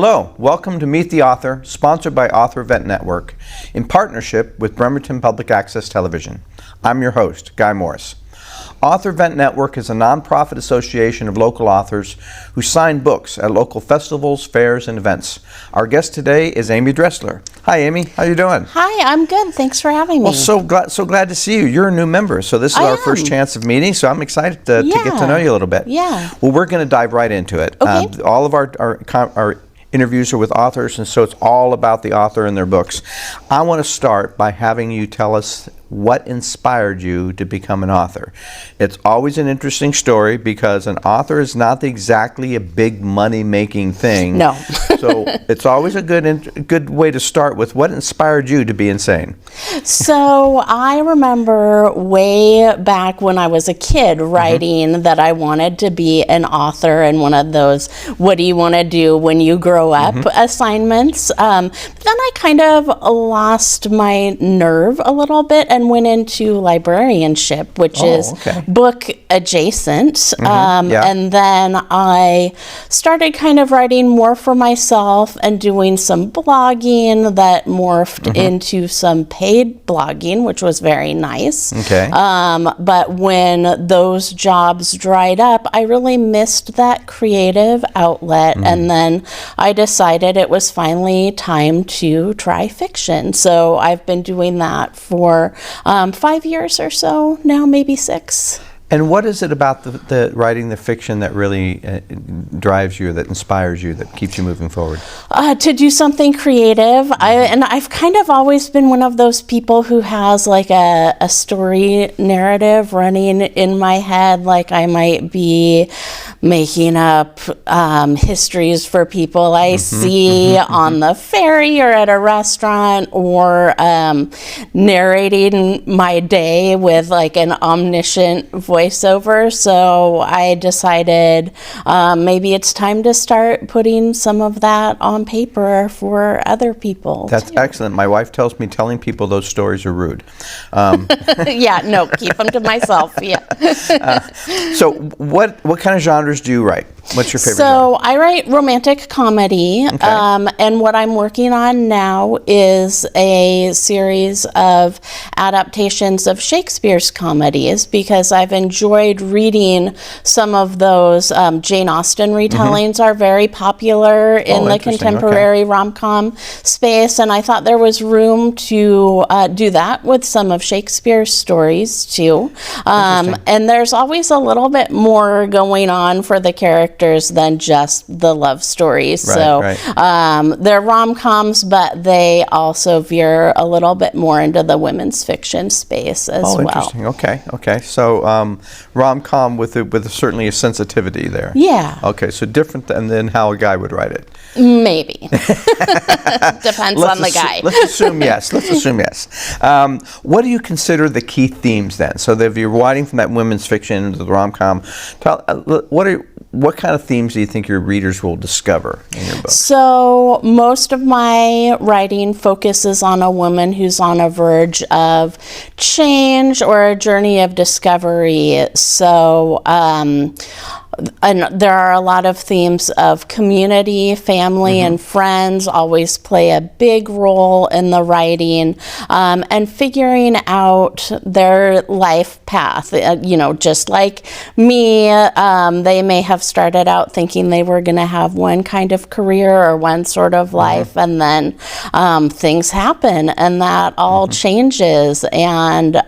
Hello, welcome to Meet the Author, sponsored by Author Event Network, in partnership with Bremerton Public Access Television. I'm your host, Guy Morris. Author Event Network is a nonprofit association of local authors who sign books at local festivals, fairs, and events. Our guest today is Amy Dressler. Hi, Amy. How you doing? Hi, I'm good. Thanks for having me. Well, so glad to see you. You're a new member, so this is our first chance of meeting, so I'm excited to get to know you a little bit. Yeah. Well, we're going to dive right into it. Okay. All of our interviews are with authors, and so it's all about the author and their books. I want to start by having you tell us what inspired you to become an author. It's always an interesting story because an author is not exactly a big money-making thing. No. So it's always a good way to start with what inspired you to be insane. So I remember way back when I was a kid writing that I wanted to be an author, and one of those "what do you want to do when you grow up" assignments. But then I kind of lost my nerve a little bit and went into librarianship, which is book adjacent. And then I started kind of writing more for myself and doing some blogging that morphed into some paid blogging, which was very nice. But when those jobs dried up, I really missed that creative outlet. And then I decided it was finally time to try fiction. So I've been doing that for 5 years or so now, maybe 6. And what is it about the writing the fiction that really drives you, that inspires you, that keeps you moving forward? To do something creative. I've kind of always been one of those people who has like a story narrative running in my head. Like I might be making up histories for people I see on the ferry or at a restaurant, or narrating my day with like an omniscient voiceover. So I decided maybe it's time to start putting some of that on paper for other people. That's excellent. My wife tells me telling people those stories are rude. Yeah, no, keep them to myself. Yeah. So what kind of genres do you write? What's your favorite So genre? I write romantic comedy, and what I'm working on now is a series of adaptations of Shakespeare's comedies, because I've enjoyed reading some of those. Jane Austen retellings are very popular in the contemporary rom-com space, and I thought there was room to do that with some of Shakespeare's stories too. And there's always a little bit more going on for the characters than just the love stories. They're rom-coms, but they also veer a little bit more into the women's fiction space as well. Oh, interesting. Okay. So rom-com with certainly a sensitivity there. Yeah. Okay, so different than how a guy would write it. Maybe. Depends on the guy. Let's assume yes. What do you consider the key themes then? So that if you're writing from that women's fiction to the rom-com, what kind of themes do you think your readers will discover in your book? So most of my writing focuses on a woman who's on a verge of change or a journey of discovery. So and there are a lot of themes of community, family, and friends always play a big role in the writing, and figuring out their life path. Just like me, they may have started out thinking they were going to have one kind of career or one sort of life, and then things happen, and that all changes, and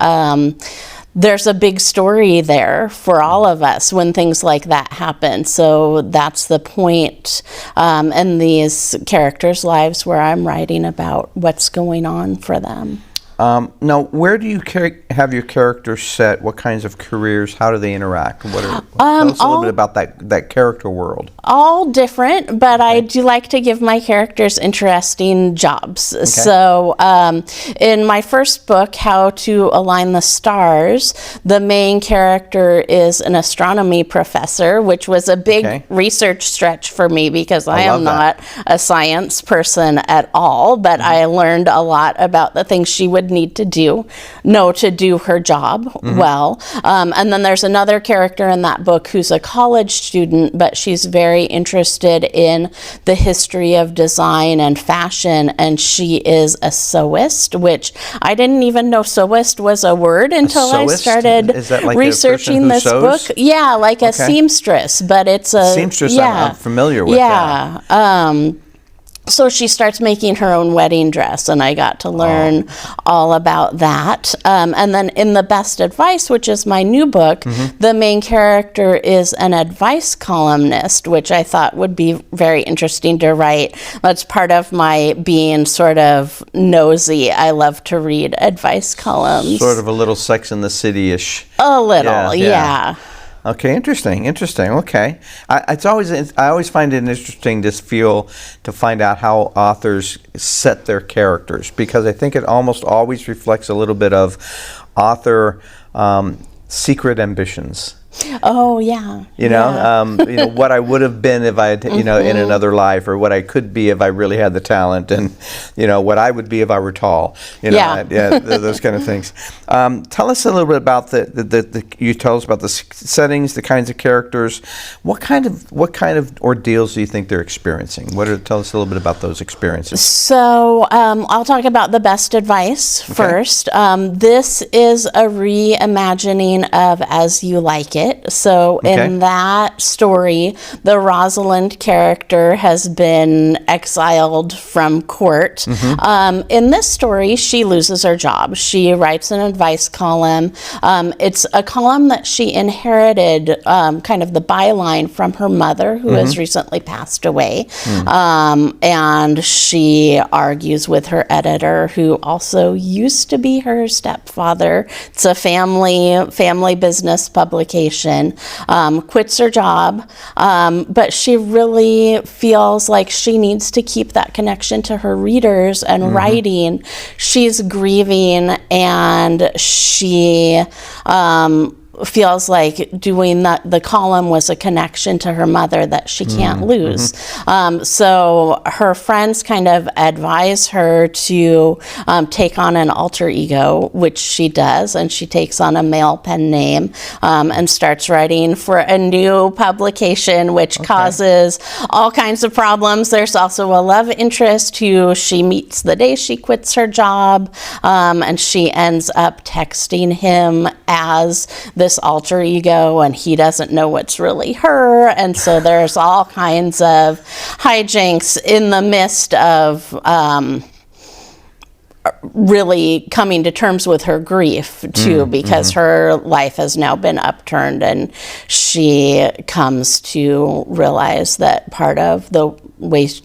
there's a big story there for all of us when things like that happen. So that's the point in these characters' lives where I'm writing about what's going on for them. Now, where do you have your characters set? What kinds of careers? How do they interact? Tell us a little bit about that character world. All different, but I do like to give my characters interesting jobs. So in my first book, How to Align the Stars, the main character is an astronomy professor, which was a big research stretch for me because I am not a science person at all, but I learned a lot about the things she would would need to know to do her job well. And then there's another character in that book who's a college student, but she's very interested in the history of design and fashion, and she is a sewist, which I didn't even know sewist was a word until I started researching this book. Yeah, like a seamstress, but it's a seamstress. I'm familiar with that. So she starts making her own wedding dress, and I got to learn all about that. And then in The Best Advice, which is my new book, the main character is an advice columnist, which I thought would be very interesting to write. That's part of my being sort of nosy. I love to read advice columns. Sort of a little Sex and the City-ish. A little, yeah. Okay, interesting. Okay, I always find it interesting to find out how authors set their characters, because I think it almost always reflects a little bit of author secret ambitions. Oh yeah. You know, what I would have been if I had, in another life, or what I could be if I really had the talent, and what I would be if I were tall. Those kind of things. Tell us a little bit about you tell us about the settings, the kinds of characters. What kind of ordeals do you think they're experiencing? Tell us a little bit about those experiences. So I'll talk about The Best Advice first. This is a reimagining of As You Like It. So in that story, the Rosalind character has been exiled from court. In this story, she loses her job. She writes an advice column. It's a column that she inherited, kind of the byline from her mother, who has recently passed away. And she argues with her editor, who also used to be her stepfather. It's a family business publication. Quits her job, but she really feels like she needs to keep that connection to her readers and writing. She's grieving, and she feels like doing the column was a connection to her mother that she can't lose. So her friends kind of advise her to take on an alter ego, which she does, and she takes on a male pen name and starts writing for a new publication, which causes all kinds of problems. There's also a love interest who she meets the day she quits her job, and she ends up texting him as this alter ego, and he doesn't know what's really her, and so there's all kinds of hijinks in the midst of really coming to terms with her grief too, because her life has now been upturned, and she comes to realize that part of the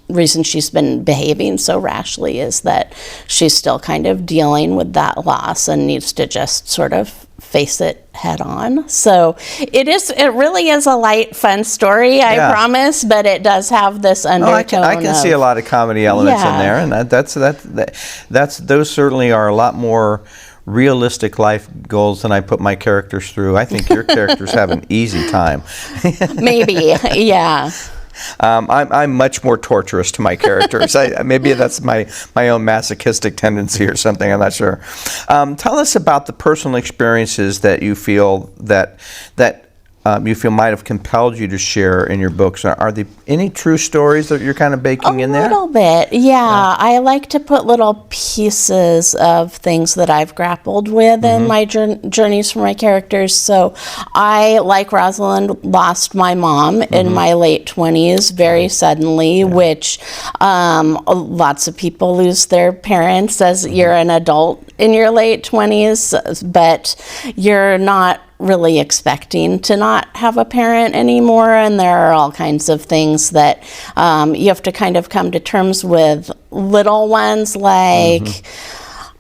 reason she's been behaving so rashly is that she's still kind of dealing with that loss and needs to just sort of face it head on. So it really is a light, fun story, I promise, but it does have this undertone. I can see a lot of comedy elements in there, and those certainly are a lot more realistic life goals than I put my characters through. I think your characters have an easy time. Maybe, yeah. I'm much more torturous to my characters. Maybe that's my own masochistic tendency or something. I'm not sure. Tell us about the personal experiences that you feel that might have compelled you to share in your books. Are there any true stories that you're kind of baking in there? A little bit, yeah. I like to put little pieces of things that I've grappled with in my journeys for my characters. So I, like Rosalind, lost my mom in my late 20s very suddenly, which lots of people lose their parents as you're an adult in your late 20s, but you're not really expecting to not have a parent anymore, and there are all kinds of things that you have to kind of come to terms with. Little ones like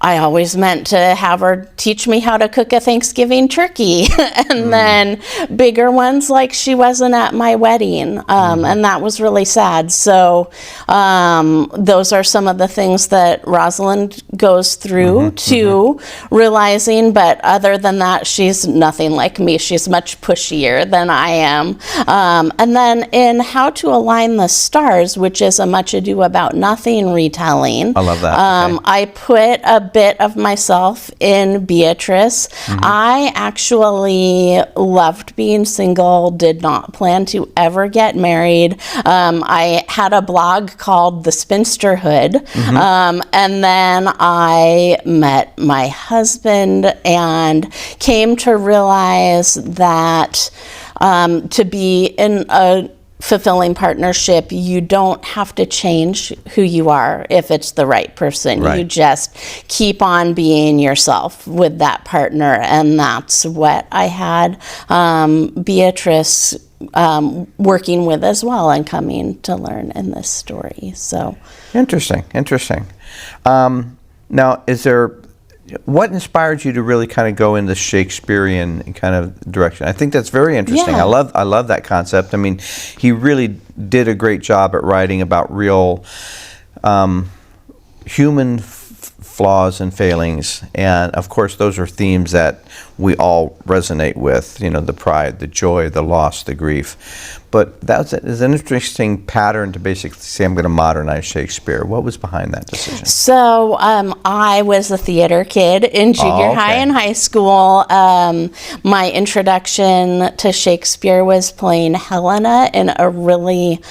I always meant to have her teach me how to cook a Thanksgiving turkey. And then bigger ones like she wasn't at my wedding. And that was really sad. So those are some of the things that Rosalind goes through to realizing. But other than that, she's nothing like me. She's much pushier than I am. And then in How to Align the Stars, which is a Much Ado About Nothing retelling. I love that. I put a bit of myself in Beatrice. I actually loved being single, did not plan to ever get married. I had a blog called The Spinsterhood, and then I met my husband and came to realize that to be in a fulfilling partnership, you don't have to change who you are if it's the right person. Right. You just keep on being yourself with that partner, and that's what I had Beatrice working with as well and coming to learn in this story. So Interesting. Now, what inspired you to really kind of go in the Shakespearean kind of direction? I think that's very interesting. Yeah. I love that concept. I mean, he really did a great job at writing about real human flaws and failings, and of course those are themes that we all resonate with, the pride, the joy, the loss, the grief. But that is an interesting pattern to basically say, I'm going to modernize Shakespeare. What was behind that decision? So I was a theater kid in junior high and high school. My introduction to Shakespeare was playing Helena in a really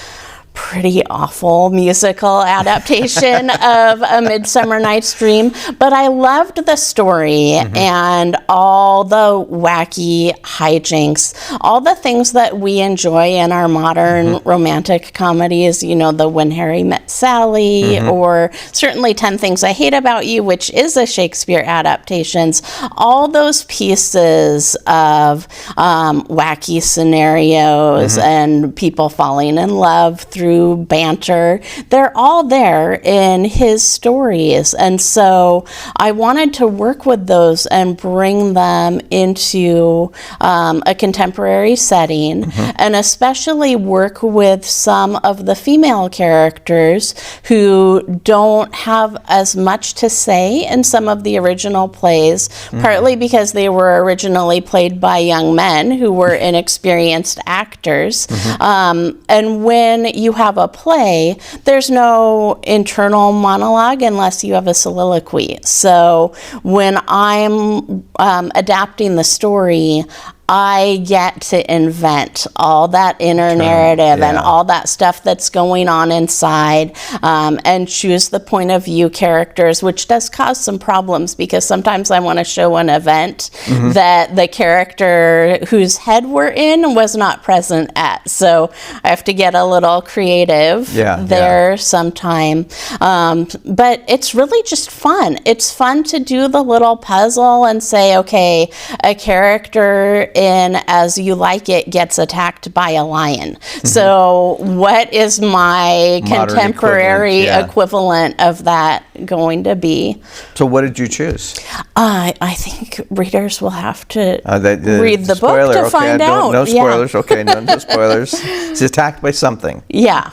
pretty awful musical adaptation of A Midsummer Night's Dream, but I loved the story and all the wacky hijinks, all the things that we enjoy in our modern romantic comedies, the When Harry Met Sally, or certainly 10 Things I Hate About You, which is a Shakespeare adaptations. All those pieces of wacky scenarios and people falling in love through banter, they're all there in his stories. And so I wanted to work with those and bring them into a contemporary setting, and especially work with some of the female characters who don't have as much to say in some of the original plays, partly because they were originally played by young men who were inexperienced actors. And when you have a play, there's no internal monologue unless you have a soliloquy. So when I'm adapting the story, I get to invent all that inner narrative and all that stuff that's going on inside, and choose the point of view characters, which does cause some problems because sometimes I want to show an event that the character whose head we're in was not present at. So I have to get a little creative there sometime. But it's really just fun. It's fun to do the little puzzle and say, okay, a character in As You Like It gets attacked by a lion. So what is my Modern contemporary equivalent of that going to be? So what did you choose? I think readers will have to read the book to find out. No spoilers. Okay, no spoilers. It's attacked by something. Yeah.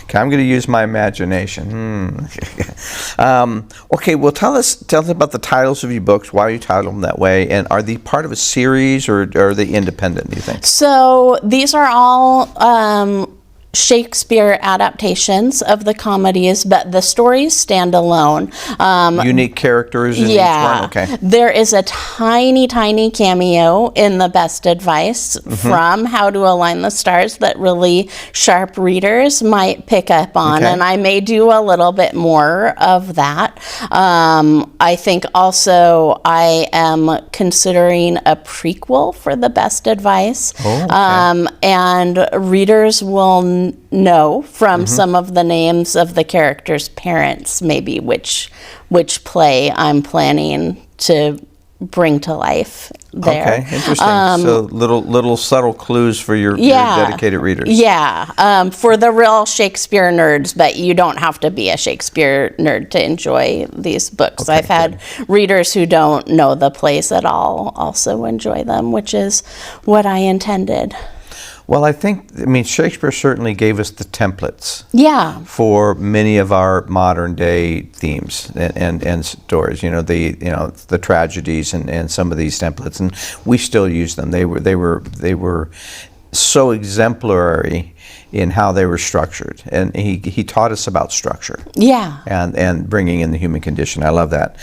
Okay, I'm going to use my imagination. Okay, well, tell us about the titles of your books, why you title them that way, and are they part of a series or are they independent, do you think? So these are all Shakespeare adaptations of the comedies, but the stories stand alone. Unique characters in each one? Okay. There is a tiny cameo in the best advice from How to Align the Stars that really sharp readers might pick up on, and I may do a little bit more of that. I think also I am considering a prequel for the best advice, and readers will know from some of the names of the characters' parents, maybe which play I'm planning to bring to life there. Okay, interesting. So little subtle clues for your dedicated readers. Yeah, for the real Shakespeare nerds, but you don't have to be a Shakespeare nerd to enjoy these books. I've had readers who don't know the plays at all also enjoy them, which is what I intended. Well, I mean, Shakespeare certainly gave us the templates for many of our modern day themes and stories. The tragedies and some of these templates, and we still use them. They were so exemplary in how they were structured, and he taught us about structure. Yeah. And bringing in the human condition. I love that.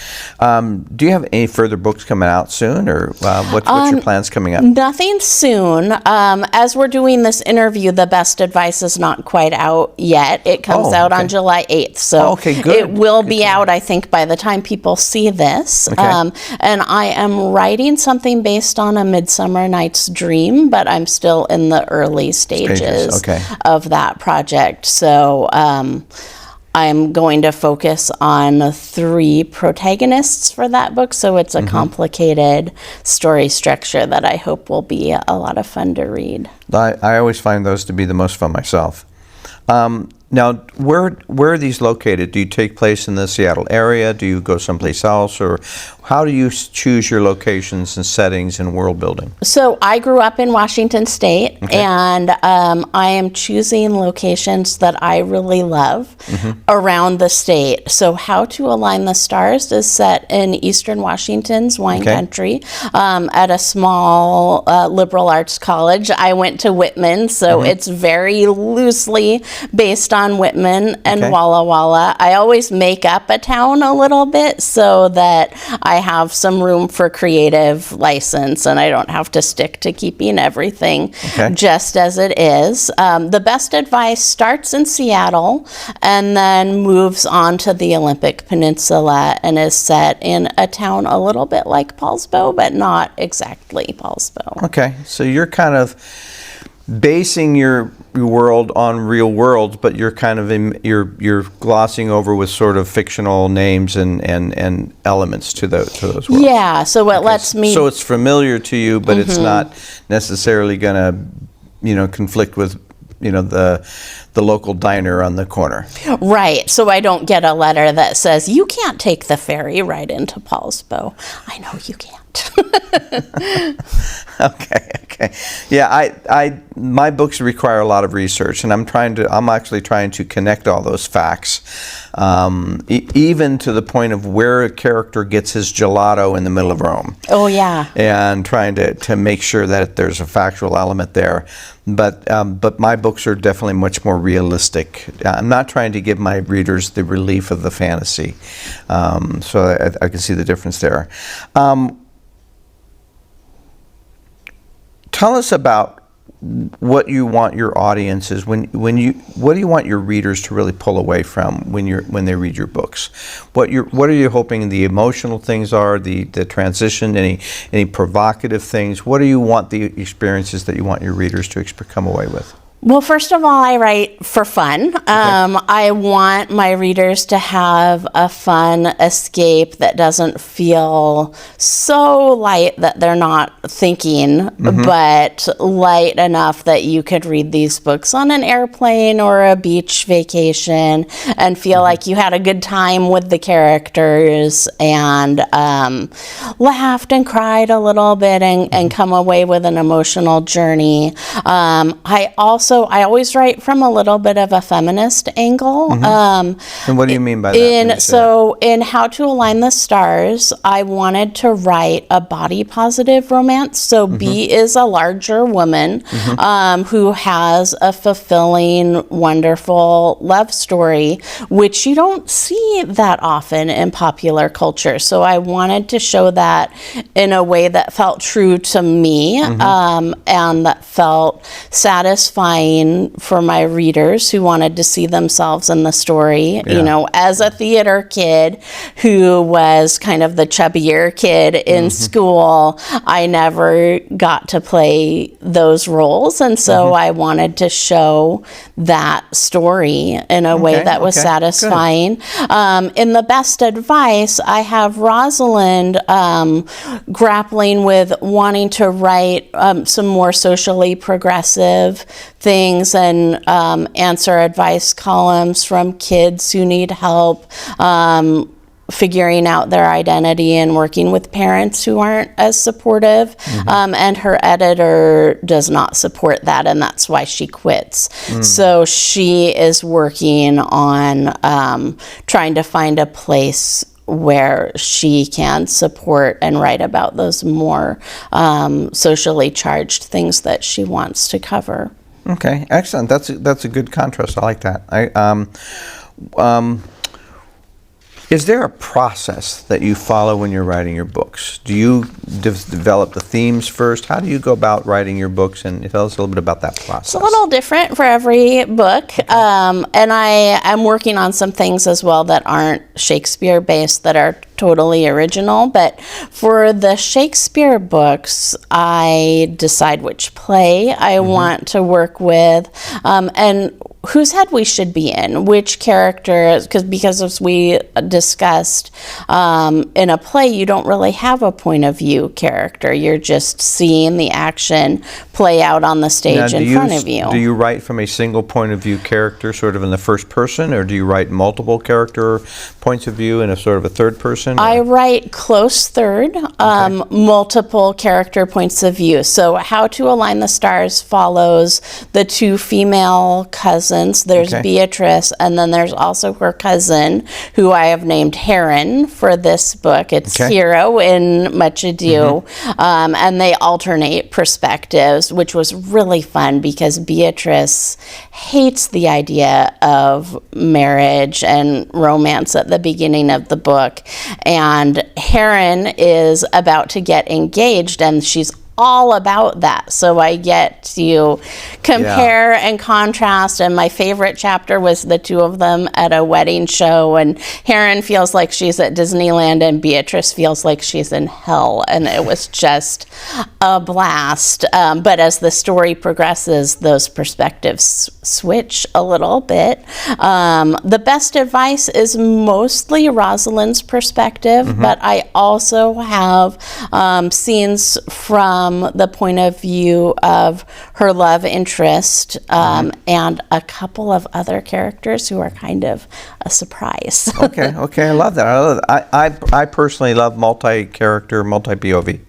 Do you have any further books coming out soon, or what's your plans coming up? Nothing soon. As we're doing this interview, the best advice is not quite out yet. It comes out on July 8th, so okay, good. It will be out, I think, by the time people see this. Okay. And I am writing something based on A Midsummer Night's Dream, but I'm still in the early stages of that project. So I'm going to focus on 3 protagonists for that book, so it's a complicated story structure that I hope will be a lot of fun to read. I always find those to be the most fun myself. Now, where are these located? Do you take place in the Seattle area? Do you go someplace else? Or how do you choose your locations and settings and world building? So I grew up in Washington State, and I am choosing locations that I really love around the state. So How to Align the Stars is set in Eastern Washington's wine country at a small liberal arts college. I went to Whitman, so it's very loosely based on Whitman and Walla Walla. I always make up a town a little bit so that I have some room for creative license and I don't have to stick to keeping everything just as it is. The best advice starts in Seattle and then moves on to the Olympic Peninsula and is set in a town a little bit like Paulsbo, but not exactly Paulsbo. Okay, so you're kind of basing your world on real worlds, but you're kind of you're glossing over with sort of fictional names and elements to those worlds. Yeah, so it lets me. So it's familiar to you, but it's not necessarily going to, conflict with, the local diner on the corner. Right. So I don't get a letter that says you can't take the ferry right into Paulsbo. I know you can't. Okay. Yeah, my books require a lot of research, and I'm actually trying to connect all those facts, even to the point of where a character gets his gelato in the middle of Rome. Oh yeah. And trying to make sure that there's a factual element there. But my books are definitely much more realistic. I'm not trying to give my readers the relief of the fantasy, so I can see the difference there. Tell us about what you want your audiences what do you want your readers to really pull away from when they read your books? What are you hoping the emotional things are, the transition, any provocative things? What do you want the experiences that you want your readers to come away with? Well, first of all, I write for fun. I want my readers to have a fun escape that doesn't feel so light that they're not thinking, but light enough that you could read these books on an airplane or a beach vacation and feel like you had a good time with the characters and laughed and cried a little bit and come away with an emotional journey. I always write from a little bit of a feminist angle. And what do you mean by that? In How to Align the Stars, I wanted to write a body positive romance. So B is a larger woman who has a fulfilling, wonderful love story, which you don't see that often in popular culture. So I wanted to show that in a way that felt true to me and that felt satisfying for my readers who wanted to see themselves in the story. As a theater kid who was kind of the chubbier kid in school, I never got to play those roles, and so I wanted to show that story in a way that was satisfying. In the best advice, I have Rosalind grappling with wanting to write some more socially progressive things and answer advice columns from kids who need help figuring out their identity and working with parents who aren't as supportive. And her editor does not support that, and that's why she quits. So she is working on trying to find a place where she can support and write about those more socially charged things that she wants to cover. Okay, excellent. That's a good contrast. I like that. Is there a process that you follow when you're writing your books? Do you develop the themes first? How do you go about writing your books? And tell us a little bit about that process. It's a little different for every book. Okay. And I'm working on some things as well that aren't Shakespeare-based, that are totally original. But for the Shakespeare books, I decide which play I want to work with, and whose head we should be in, which character, because as we discussed, in a play, you don't really have a point of view character. You're just seeing the action play out on the stage in front of you. Do you write from a single point of view character, sort of in the first person, or do you write multiple character points of view in a sort of a third person? I write close third, multiple character points of view. So How to Align the Stars follows the two female cousins. There's Beatrice, and then there's also her cousin, who I have named Heron for this book. It's Hero in Much Ado, and they alternate perspectives, which was really fun because Beatrice hates the idea of marriage and romance at the beginning of the book, and Heron is about to get engaged, and she's all about that. So I get to compare and contrast, and my favorite chapter was the two of them at a wedding show, and Heron feels like she's at Disneyland and Beatrice feels like she's in hell, and it was just a blast. But as the story progresses, those perspectives switch a little bit. The best advice is mostly Rosalind's perspective, but I also have scenes from the point of view of her love interest, and a couple of other characters who are kind of a surprise. Okay, I love that. I personally love multi-character, multi-POV,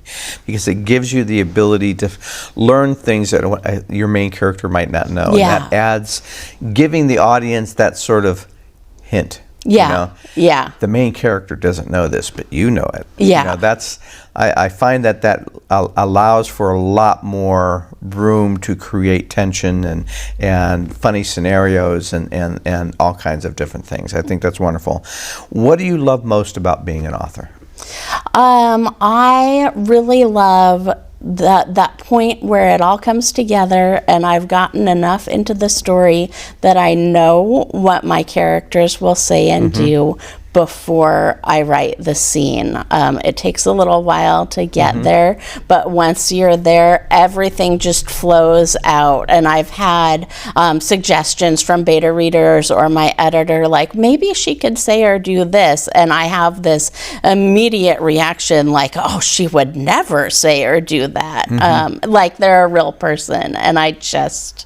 because it gives you the ability to learn things that your main character might not know. Yeah. And that adds, giving the audience that sort of hint. Yeah, The main character doesn't know this, but you know it. Yeah. I find that allows for a lot more room to create tension and funny scenarios and all kinds of different things. I think that's wonderful. What do you love most about being an author? I really love that point where it all comes together and I've gotten enough into the story that I know what my characters will say and do before I write the scene. It takes a little while to get there, but once you're there, everything just flows out. And I've had suggestions from beta readers or my editor, like, maybe she could say or do this. And I have this immediate reaction, like, oh, she would never say or do that. Like they're a real person. And I just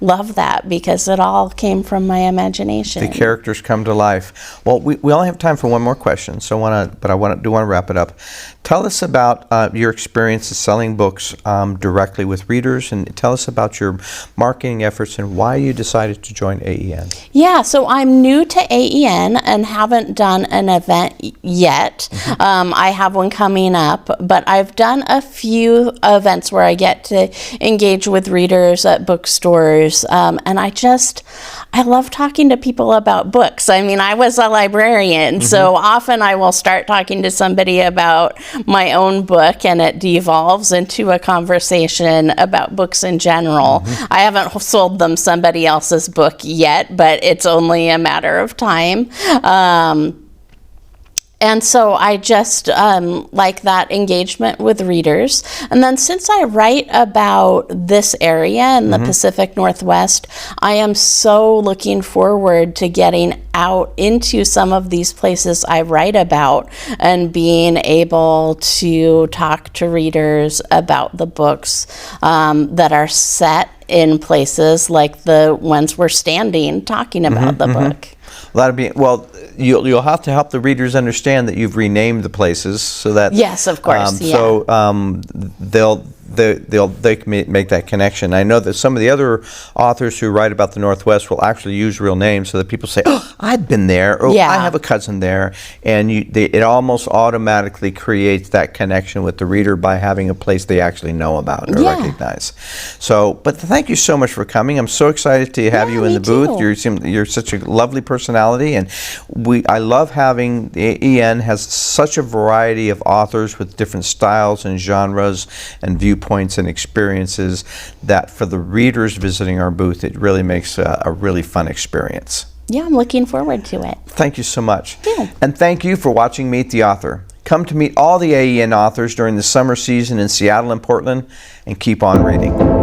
love that because it all came from my imagination. The characters come to life. Well, we only have time for one more question, so I want to wrap it up. Tell us about your experiences selling books directly with readers, and tell us about your marketing efforts and why you decided to join AEN. Yeah, so I'm new to AEN and haven't done an event yet. I have one coming up, but I've done a few events where I get to engage with readers at bookstores, and I love talking to people about books. I mean, I was a librarian, so often I will start talking to somebody about my own book and it devolves into a conversation about books in general. I haven't sold them somebody else's book yet, but it's only a matter of time. And so I just like that engagement with readers. And then since I write about this area in the Pacific Northwest, I am so looking forward to getting out into some of these places I write about and being able to talk to readers about the books that are set in places like the ones we're standing talking about the book. You'll have to help the readers understand that you've renamed the places so that yes, of course. So they can make that connection. I know that some of the other authors who write about the Northwest will actually use real names so that people say, "Oh, I've been there," or Yeah. "I have a cousin there," and it almost automatically creates that connection with the reader by having a place they actually know about or Yeah. recognize. So, but thank you so much for coming. I'm so excited to have you in me the booth. too. You're such a lovely personality, and I love having the EN has such a variety of authors with different styles and genres and viewpoints and experiences that for the readers visiting our booth, it really makes a really fun experience. Yeah, I'm looking forward to it. Thank you so much. Yeah. And thank you for watching Meet the Author. Come to meet all the AEN authors during the summer season in Seattle and Portland, and keep on reading.